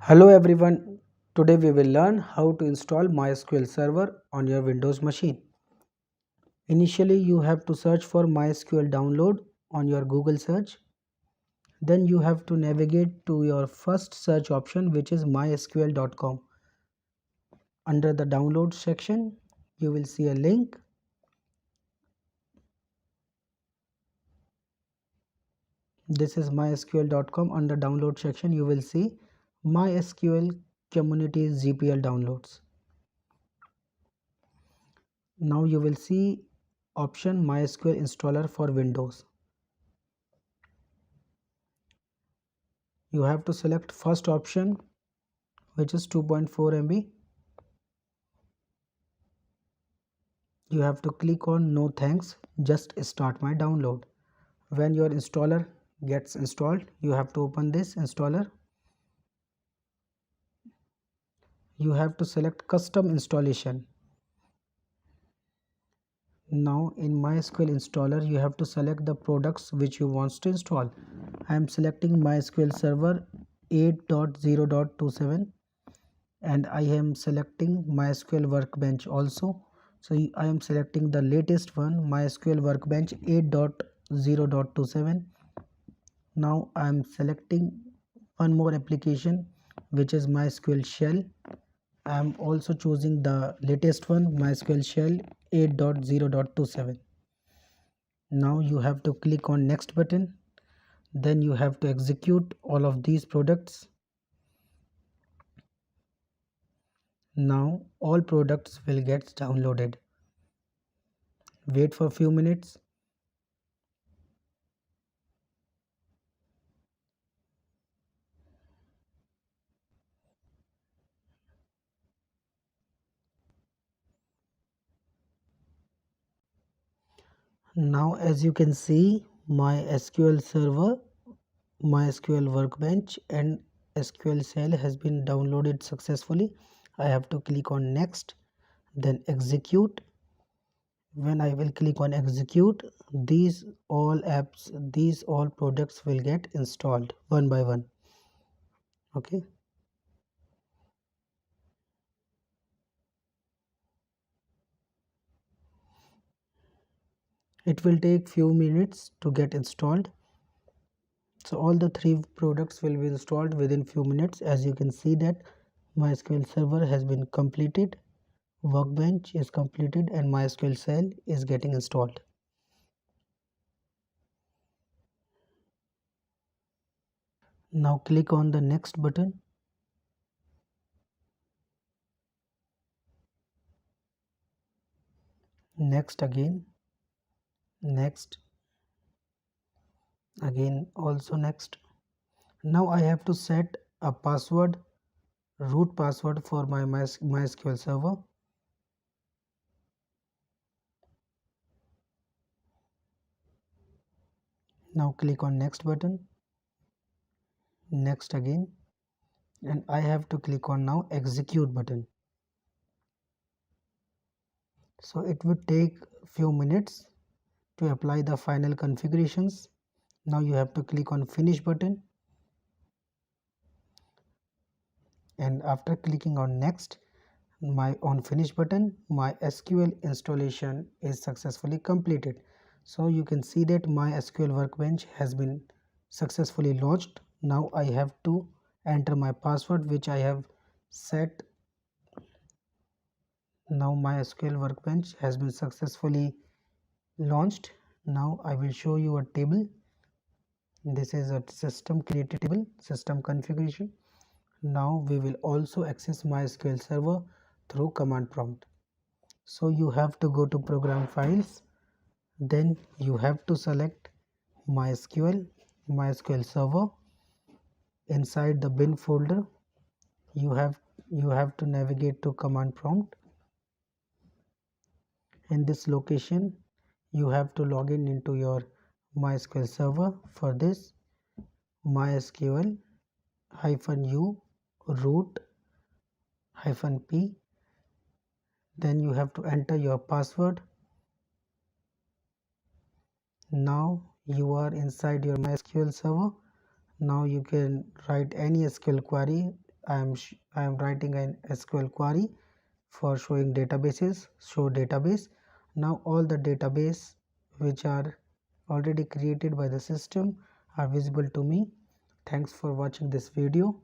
Hello everyone, today we will learn how to install MySQL Server on your Windows machine. Initially you have to search for MySQL download on your Google search. Then you have to navigate to your first search option, which is mysql.com. Under the download section you will see a link. This is mysql.com. Under download section you will see MySQL community GPL downloads. Now you will see option MySQL installer for Windows. You have to select first option, which is 2.4 MB. You have to click on no thanks, just start my download. When your installer gets installed, you have to open this installer. You have to select custom installation. Now in MySQL installer you have to select the products which you want to install. I am selecting MySQL Server 8.0.27 and I am selecting MySQL Workbench also. So I am selecting the latest one, MySQL Workbench 8.0.27. Now I am selecting one more application, which is MySQL Shell. I am also choosing the latest one, MySQL Shell 8.0.27. Now you have to click on next button. Then you have to execute all of these products. Now all products will get downloaded. Wait for a few minutes. Now as you can see, MySQL Server, MySQL Workbench and SQL Shell has been downloaded successfully. I have to click on next, then execute. When I will click on execute, these all apps, these all products will get installed one by one. Okay. It will take few minutes to get installed. So all the three products will be installed within few minutes. As you can see that MySQL Server has been completed, Workbench is completed and MySQL Shell is getting installed. Now click on the next button. Next again. Next. Again also next. Now I have to set a password, root password for my MySQL Server. Now click on next button. Next again. And I have to click on now execute button. So it would take few minutes to apply the final configurations. Now you have to click on finish button, and after clicking on next, on finish button, my SQL installation is successfully completed. So you can see that my SQL Workbench has been successfully launched. Now I have to enter my password, which I have set. Now my SQL Workbench has been successfully launched. Now I will show you a table. This is a system created table, system configuration. Now we will also access MySQL Server through command prompt. So you have to go to program files, then you have to select MySQL Server. Inside the bin folder, you have to navigate to command prompt. In this location, you have to log in into your MySQL Server. For this, MySQL -u root -p, then you have to enter your password. Now you are inside your MySQL Server. Now you can write any SQL query. I am writing an SQL query for showing databases, show database. Now all the database which are already created by the system are visible to me. Thanks for watching this video.